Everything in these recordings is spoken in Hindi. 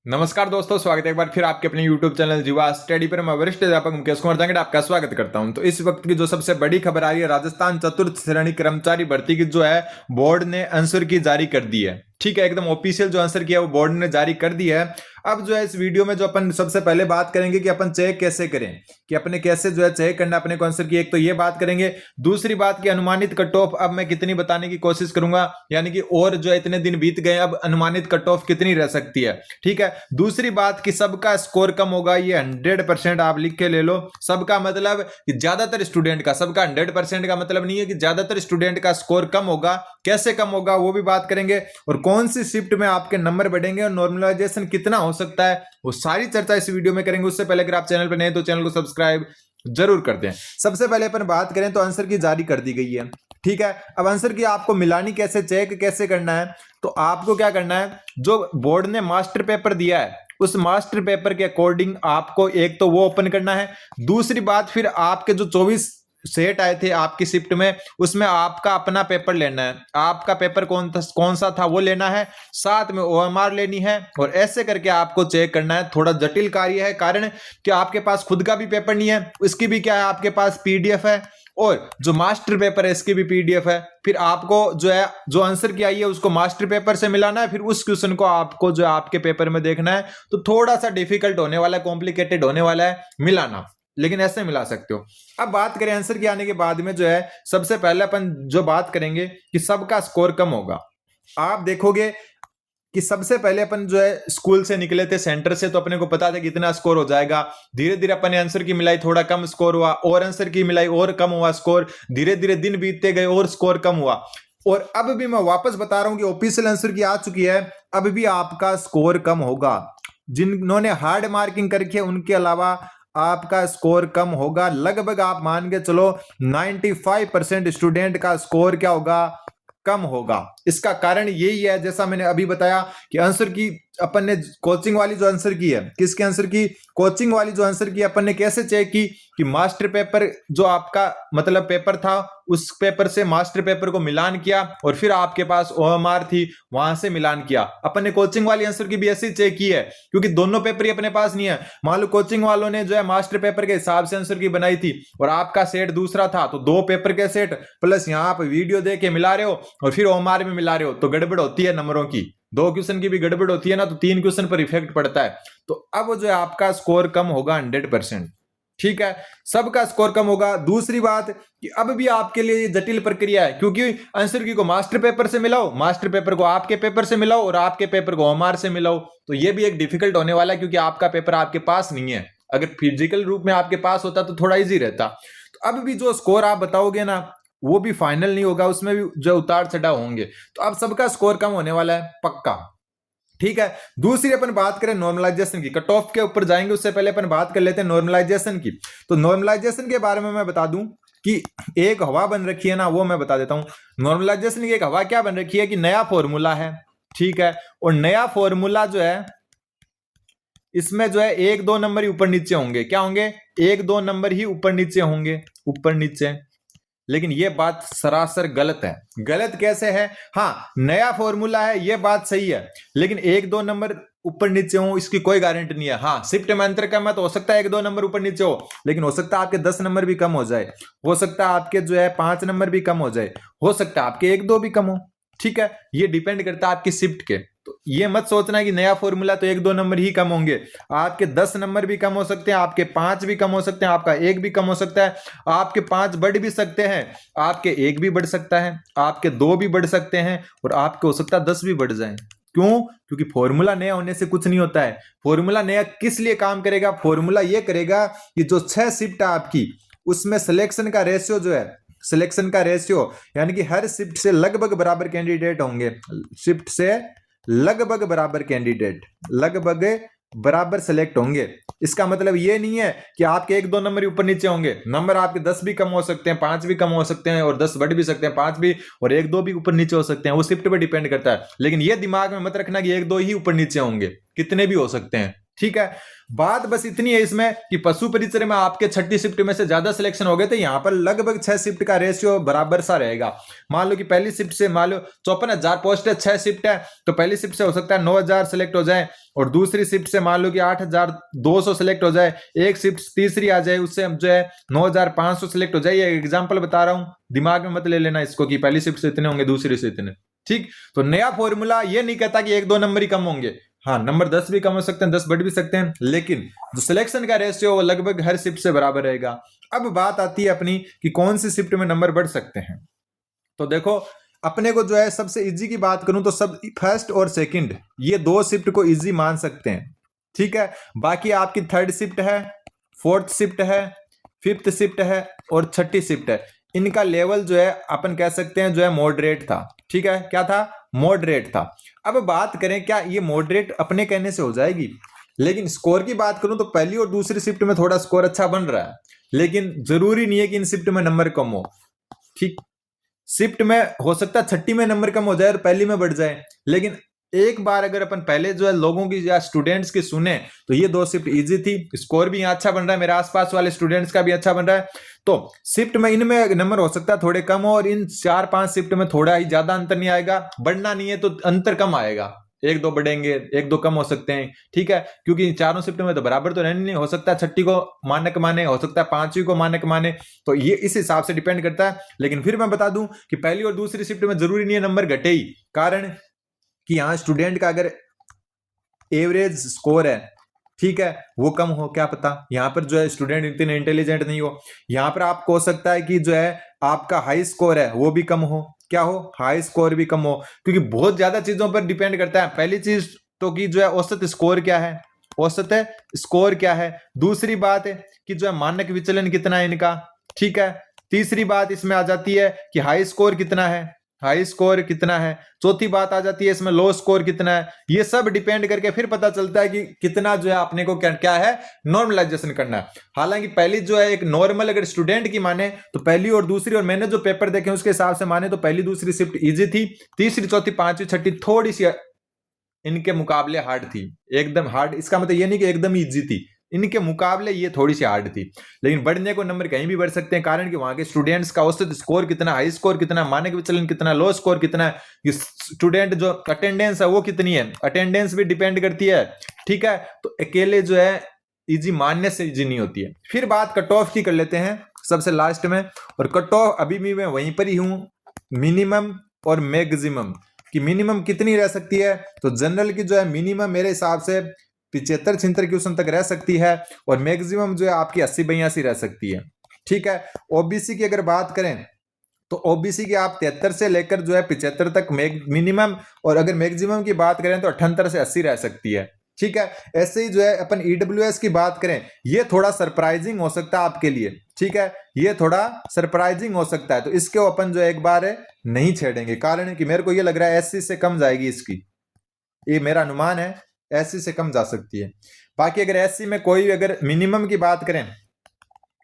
नमस्कार दोस्तों, स्वागत है एक बार फिर आपके अपने YouTube चैनल जीवा स्टडी पर। मैं वरिष्ठ अध्यापक मुकेश कुमार जांगड़ आपका स्वागत करता हूं। तो इस वक्त की जो सबसे बड़ी खबर आ रही है, राजस्थान चतुर्थ श्रेणी कर्मचारी भर्ती की जो है बोर्ड ने आंसर की जारी कर दी है। ठीक है, एकदम ऑफिशियल जो आंसर किया वो बोर्ड ने जारी कर दिया है। अब जो है इस वीडियो में जो अपन सबसे पहले बात करेंगे कि अपन चेक कैसे करें, कि अपने कैसे जो है चेक करना अपने को आंसर की। एक तो ये बात करेंगे, दूसरी बात की अनुमानित कट ऑफ अब मैं कितनी बताने की कोशिश करूंगा, यानी कि और जो है इतने दिन बीत गए, अब अनुमानित कट ऑफ कितनी रह सकती है। ठीक है, दूसरी बात कि सबका स्कोर कम होगा, ये 100% आप लिख के ले लो। सबका मतलब कि ज्यादातर स्टूडेंट का, सबका 100% का मतलब नहीं है कि ज्यादातर स्टूडेंट का स्कोर कम होगा। कैसे कम होगा वो भी बात करेंगे, और कौन सी शिफ्ट में आपके नंबर बढ़ेंगे और नॉर्मलाइजेशन कितना हो सकता है, वो सारी चर्चा इस वीडियो में करेंगे। उससे पहले अगर आप चैनल पर नए तो चैनल को सब्सक्राइब जरूर कर दें। सबसे पहले अपन बात करें तो आंसर की जारी कर दी गई है। ठीक है, अब आंसर की आपको मिलानी कैसे, चेक कैसे करना है, तो आपको क्या करना है, जो बोर्ड ने मास्टर पेपर दिया है उस मास्टर पेपर के अकॉर्डिंग आपको एक तो वो ओपन करना है। दूसरी बात, फिर आपके जो 24 सेट आए थे आपकी शिफ्ट में, उसमें आपका अपना पेपर लेना है। आपका पेपर कौन सा था वो लेना है, साथ में ओएमआर लेनी है, और ऐसे करके आपको चेक करना है। थोड़ा जटिल कार्य है, कारण कि आपके पास खुद का भी पेपर नहीं है, इसकी भी क्या है आपके पास पीडीएफ है, और जो मास्टर पेपर है इसकी भी पीडीएफ है। फिर आपको जो है जो आंसर की आई है उसको मास्टर पेपर से मिलाना है, फिर उस क्वेश्चन को आपको जो है आपके पेपर में देखना है। तो थोड़ा सा डिफिकल्ट होने वाला है, कॉम्प्लिकेटेड होने वाला है मिलाना, लेकिन ऐसे मिला सकते हो। अब बात करें आंसर के आने के बाद में, जो है सबसे पहले अपन जो बात करेंगे कि सबका स्कोर कम होगा। आप देखोगे कि सबसे पहले अपन जो है स्कूल से निकले थे, सेंटर से, तो अपने को पता था कितना स्कोर हो जाएगा। धीरे धीरे अपन ने आंसर की मिलाई, थोड़ा कम स्कोर हुआ, और आंसर की मिलाई और कम हुआ स्कोर। धीरे धीरे दिन बीतते गए और स्कोर कम हुआ, और अब भी मैं वापस बता रहा हूं कि ऑफिशियल आंसर की आ चुकी है, अब भी आपका स्कोर कम होगा। जिन्होंने हार्ड मार्किंग करके उनके अलावा आपका स्कोर कम होगा। लगभग आप मान के चलो 95% स्टूडेंट का स्कोर क्या होगा, कम होगा। इसका कारण यही है, जैसा मैंने अभी बताया, कि आंसर की अपन ने कोचिंग वाली जो आंसर की है, किसके आंसर की, कोचिंग वाली जो आंसर की अपन ने कैसे चेक की, कि मास्टर पेपर जो आपका मतलब पेपर था उस पेपर से मास्टर पेपर को मिलान किया, और फिर आपके पास ओएमआर थी वहां से मिलान किया। अपन ने कोचिंग वाली आंसर की भी ऐसे चेक की है, क्योंकि दोनों पेपर ही अपने पास नहीं है। मान लो कोचिंग वालों ने जो है मास्टर पेपर के हिसाब से आंसर की बनाई थी, और आपका सेट दूसरा था, तो दो पेपर के सेट प्लस यहाँ आप वीडियो देख के मिला रहे हो और फिर ओएमआर में मिला रहे हो, तो गड़बड़ होती है नंबरों की। दो क्वेश्चन की भी गड़बड़ होती है ना, तो 3 क्वेश्चन पर इफेक्ट पड़ता है। तो अब जो है आपका स्कोर कम होगा 100%। ठीक है, सबका स्कोर कम होगा। दूसरी बात कि अब भी आपके लिए ये जटिल प्रक्रिया है, क्योंकि आंसर की को मास्टर पेपर से मिलाओ, मास्टर पेपर को आपके पेपर से मिलाओ, और आपके पेपर को ओएमआर से मिलाओ, तो ये भी एक डिफिकल्ट होने वाला है, क्योंकि आपका पेपर आपके पास नहीं है। अगर फिजिकल रूप में आपके पास होता तो थोड़ा इजी रहता। तो अब भी जो स्कोर आप बताओगे ना, वो भी फाइनल नहीं होगा, उसमें भी जो उतार चढ़ाव होंगे। तो अब सबका स्कोर कम होने वाला है पक्का। ठीक है, दूसरी अपन बात करें नॉर्मलाइजेशन की, कट ऑफ के ऊपर जाएंगे उससे पहले अपन बात कर लेते हैं नॉर्मलाइजेशन की। तो नॉर्मलाइजेशन के बारे में मैं बता दूं कि एक हवा बन रखी है ना, वो मैं बता देता हूं। नॉर्मलाइजेशन की एक हवा क्या बन रखी है कि नया फॉर्मूला है। ठीक है, और नया फॉर्मूला जो है इसमें जो है 1-2 नंबर ही ऊपर नीचे होंगे। क्या होंगे, 1-2 नंबर ही ऊपर नीचे होंगे, ऊपर नीचे। लेकिन यह बात सरासर गलत है। गलत कैसे है, हाँ नया फॉर्मूला है ये बात सही है, लेकिन 1-2 नंबर ऊपर नीचे हो इसकी कोई गारंटी नहीं है। हाँ शिफ्ट में अंतर कम है तो हो सकता है 1-2 नंबर ऊपर नीचे हो, लेकिन हो सकता है आपके 10 नंबर भी कम हो जाए, हो सकता है आपके जो है 5 नंबर भी कम हो जाए, हो सकता है आपके 1-2 भी कम हो। ठीक है, ये डिपेंड करता है आपकी शिफ्ट के। तो ये मत सोचना कि नया फॉर्मूला तो 1-2 नंबर ही कम होंगे। आपके 10 नंबर भी कम हो सकते हैं, आपके 5 भी कम हो सकते हैं, आपका 1 भी कम हो सकता है, आपके 5 बढ़ भी सकते हैं, आपके 1 भी बढ़ सकता है, आपके 2 भी बढ़ सकते हैं, और आपके हो सकता है 10 भी बढ़ जाए। क्यों, क्योंकि फॉर्मूला नया होने से कुछ नहीं होता है। फॉर्मूला नया किस लिए काम करेगा, फॉर्मूला ये करेगा कि जो 6 शिफ्ट है आपकी, उसमें सिलेक्शन का रेशियो जो है, सिलेक्शन का रेशियो यानी कि हर शिफ्ट से लगभग बराबर कैंडिडेट होंगे, शिफ्ट से लगभग बराबर कैंडिडेट, लगभग बराबर सेलेक्ट होंगे। इसका मतलब ये नहीं है कि आपके 1-2 नंबर ऊपर नीचे होंगे। नंबर आपके 10 भी कम हो सकते हैं, 5 भी कम हो सकते हैं, और 10 बढ़ भी सकते हैं, 5 भी और 1-2 भी ऊपर नीचे हो सकते हैं, वो शिफ्ट पे डिपेंड करता है। लेकिन ये दिमाग में मत रखना कि 1-2 ही ऊपर नीचे होंगे, कितने भी हो सकते हैं। ठीक है, बात बस इतनी है इसमें कि पशु परिचर्या में आपके 6ठी शिफ्ट में से ज्यादा सिलेक्शन हो गए तो यहाँ पर लगभग 6 शिफ्ट का रेशियो बराबर सा रहेगा। मान लो कि पहली शिफ्ट से मान लो 54,000 पोस्ट है, 6 शिफ्ट है, तो पहली शिफ्ट से हो सकता है 9,000 सिलेक्ट हो जाए, और दूसरी शिफ्ट से मान लो कि 8,200 सिलेक्ट हो जाए, एक शिफ्ट तीसरी आ जाए उससे जो है 9,500 सिलेक्ट हो जाए। ये एग्जाम्पल बता रहा हूं, दिमाग में मत ले लेना इसको कि पहली शिफ्ट से इतने होंगे, दूसरी से इतने। ठीक, तो नया फॉर्मूला ये नहीं कहता कि 1-2 नंबर ही कम होंगे, हाँ नंबर 10 भी कम हो सकते हैं, 10 बढ़ भी सकते हैं, लेकिन जो सिलेक्शन का रेशियो वो लगभग हर शिफ्ट से बराबर रहेगा। अब बात आती है अपनी कि कौन सी शिफ्ट में नंबर बढ़ सकते हैं। तो देखो अपने को जो है सबसे इजी की बात करूं तो सब फर्स्ट और सेकंड ये 2 शिफ्ट को इजी मान सकते हैं। ठीक है, बाकी आपकी 3rd शिफ्ट है, 4th शिफ्ट है, 5th शिफ्ट है और 6ठी शिफ्ट है, इनका लेवल जो है अपन कह सकते हैं जो है मॉडरेट था। ठीक है, क्या था? मॉडरेट था। अब बात करें क्या ये मॉडरेट अपने कहने से हो जाएगी, लेकिन स्कोर की बात करूं तो पहली और दूसरी शिफ्ट में थोड़ा स्कोर अच्छा बन रहा है, लेकिन जरूरी नहीं है कि इन शिफ्ट में नंबर कम हो। ठीक, शिफ्ट में हो सकता है 6ठी में नंबर कम हो जाए और पहली में बढ़ जाए, लेकिन एक बार अगर अपन पहले जो है लोगों की या स्टूडेंट्स की सुने तो ये 2 शिफ्ट इजी थी, स्कोर भी यहाँ अच्छा बन रहा है, मेरे आसपास वाले स्टूडेंट्स का भी अच्छा बन रहा है। तो शिफ्ट में इनमें नंबर हो सकता है थोड़े कम हो, और इन 4-5 शिफ्ट में थोड़ा ही ज्यादा अंतर नहीं आएगा, बढ़ना नहीं है तो अंतर कम आएगा, 1-2 बढ़ेंगे, 1-2 कम हो सकते हैं। ठीक है, क्योंकि चारों शिफ्ट में तो बराबर तो रहने नहीं, हो सकता है 6ठी को मानक माने, हो सकता है 5वीं को मानक माने, तो ये इस हिसाब से डिपेंड करता है। लेकिन फिर मैं बता दूं कि पहली और दूसरी शिफ्ट में जरूरी नहीं है नंबर घटे ही, कारण कि यहां स्टूडेंट का अगर एवरेज स्कोर है, ठीक है, वो कम हो, क्या पता यहां पर जो है स्टूडेंट इतने इंटेलिजेंट नहीं हो, यहां पर आपको हो सकता है कि जो है आपका हाई स्कोर है वो भी कम हो, क्या हो? हाई स्कोर भी कम हो, क्योंकि बहुत ज्यादा चीजों पर डिपेंड करता है। पहली चीज तो कि जो है औसत स्कोर क्या है, औसत स्कोर क्या है, दूसरी बात है कि जो है मानक विचलन कितना है इनका, ठीक है, तीसरी बात इसमें आ जाती है कि हाई स्कोर कितना है, हाई स्कोर कितना है, चौथी बात आ जाती है इसमें लो स्कोर कितना है। ये सब डिपेंड करके फिर पता चलता है कि कितना जो है अपने को क्या है नॉर्मलाइजेशन करना है। हालांकि पहली जो है एक नॉर्मल अगर स्टूडेंट की माने तो पहली और दूसरी, और मैंने जो पेपर देखे उसके हिसाब से माने तो पहली दूसरी शिफ्ट इजी थी, तीसरी चौथी पांचवी छठी थोड़ी सी इनके मुकाबले हार्ड थी, एकदम हार्ड, इसका मतलब ये नहीं कि एकदम इजी थी, इनके मुकाबले ये थोड़ी सी हार्ड थी। लेकिन बढ़ने को नंबर कहीं भी बढ़ सकते हैं, कारण कि वहां के स्टूडेंट्स का औसत स्कोर कितना, हाई स्कोर कितना, मानक विचलन कितना, लो स्कोर कितना है, स्टूडेंट जो अटेंडेंस है वो कितनी है, अटेंडेंस भी डिपेंड करती है। ठीक है, तो अकेले जो है इजी मानने से इजी नहीं होती है। फिर बात कट ऑफ की कर लेते हैं सबसे लास्ट में, और कट ऑफ अभी भी मैं वहीं पर ही हूं, मिनिमम और मैक्सिमम कि मिनिमम कितनी रह सकती है। तो जनरल की जो है मिनिमम मेरे हिसाब से 75-76 क्वेश्चन तक रह सकती है, और मैक्सिमम जो है आपकी 80-82 रह सकती है। ठीक है, ओबीसी की अगर बात करें तो ओबीसी की आप 73 से लेकर जो है 75 तक मिनिमम, और अगर मैक्सिमम की बात करें तो 78 से 80 रह सकती है। ठीक है, ऐसे ही जो है अपन ईडब्ल्यूएस की बात करें, ये थोड़ा सरप्राइजिंग हो सकता है आपके लिए। ठीक है, ये थोड़ा सरप्राइजिंग हो सकता है, तो इसके अपन जो एक बार नहीं छेड़ेंगे, कारण कि मेरे को ये लग रहा है एससी से कम जाएगी इसकी, ये मेरा अनुमान है, एससी से कम जा सकती है। बाकी अगर एससी में कोई अगर मिनिमम की बात करें,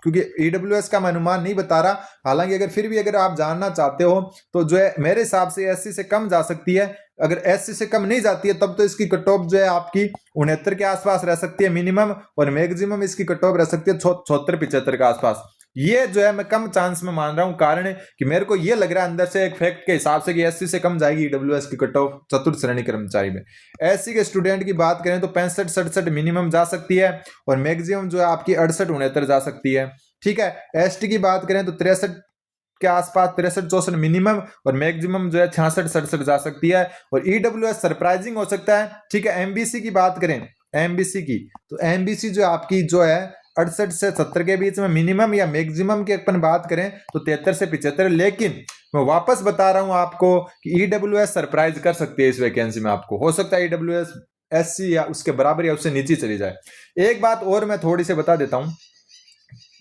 क्योंकि ईडब्ल्यूएस का मैं अनुमान नहीं बता रहा, हालांकि अगर फिर भी अगर आप जानना चाहते हो तो जो है मेरे हिसाब से एससी से कम जा सकती है। अगर एससी से कम नहीं जाती है तब तो इसकी कट ऑफ जो है आपकी 69 के आसपास रह सकती है मिनिमम, और मैक्सिमम इसकी कट ऑफ रह सकती है 74-75 के आसपास। ये जो है मैं कम चांस में मान रहा हूं, कारण है कि मेरे को ये लग रहा है अंदर से एक फैक्ट के हिसाब से कि एससी से कम जाएगी ईडब्ल्यूएस की कट ऑफ चतुर्थ श्रेणी कर्मचारी में। एससी के स्टूडेंट की बात करें तो 65-67 मिनिमम जा सकती है, और मैक्सिमम जो है आपकी 68-69 जा सकती है। ठीक है, एसटी की बात करें तो 63 के आसपास, 63-64 मिनिमम, और मैक्सिमम जो है 66-67 जा सकती है, और ईडब्ल्यूएस सरप्राइजिंग हो सकता है। ठीक है, एमबीसी की बात करें, एमबीसी की तो एमबीसी जो आपकी जो है 68 से 70 के बीच में मिनिमम, या मैक्सिमम की अपन बात करें तो 73 से 75। लेकिन मैं वापस बता रहा हूं आपको कि ईडब्ल्यूएस सरप्राइज कर सकती है इस वैकेंसी में, आपको हो सकता है ईडब्ल्यूएस एससी या उसके बराबर या उससे नीचे चली जाए। एक बात और मैं थोड़ी सी बता देता हूं,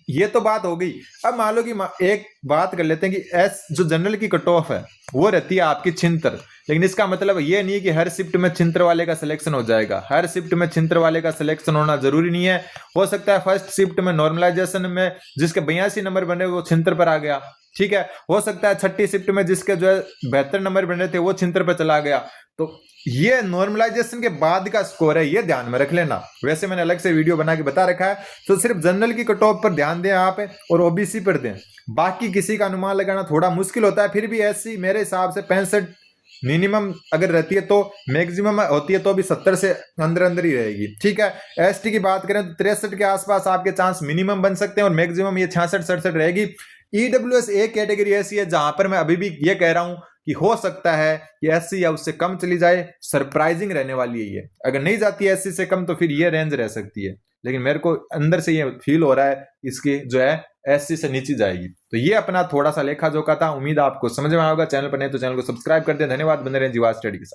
ये तो बात हो गई। अब मान लो कि एक बात कर लेते हैं कि एस जो जनरल की कट ऑफ है वो रहती है आपकी 76, लेकिन इसका मतलब ये नहीं है कि हर शिफ्ट में 76 वाले का सिलेक्शन हो जाएगा, हर शिफ्ट में 76 वाले का सिलेक्शन होना जरूरी नहीं है। हो सकता है फर्स्ट शिफ्ट में नॉर्मलाइजेशन में जिसके 82 नंबर बने वो 76 पर आ गया, ठीक है, हो सकता है छठी शिफ्ट में जिसके जो है 72 नंबर बन रहे थे वो 76 पे चला गया, तो ये नॉर्मलाइजेशन के बाद का स्कोर है, ये ध्यान में रख लेना। वैसे मैंने अलग से वीडियो बना के बता रखा है, तो सिर्फ जनरल की कट ऑफ पर ध्यान दें आप और ओबीसी पर दें, बाकी किसी का अनुमान लगाना थोड़ा मुश्किल होता है। फिर भी एससी मेरे हिसाब से 65 मिनिमम अगर रहती है, तो मैक्सिमम होती है तो भी 70 से अंदर अंदर ही रहेगी। ठीक है, एसटी की बात करें तो 63 के आसपास आपके चांस मिनिमम बन सकते हैं और मैक्सिमम ये 66-67 रहेगी। ईडब्ल्यूएस एक कैटेगरी ऐसी है जहां पर मैं अभी भी ये कह रहा हूं कि हो सकता है कि एससी या उससे कम चली जाए, सरप्राइजिंग रहने वाली है ये। अगर नहीं जाती है एससी से कम तो फिर ये रेंज रह सकती है, लेकिन मेरे को अंदर से ये फील हो रहा है इसकी जो है एससी से नीचे जाएगी। तो ये अपना थोड़ा सा लेखा जोखा था, उम्मीद आपको समझ में आएगा। चैनल पर नहीं तो चैनल को सब्सक्राइब कर दें। धन्यवाद, बने रहें जीवा स्टडी के साथ।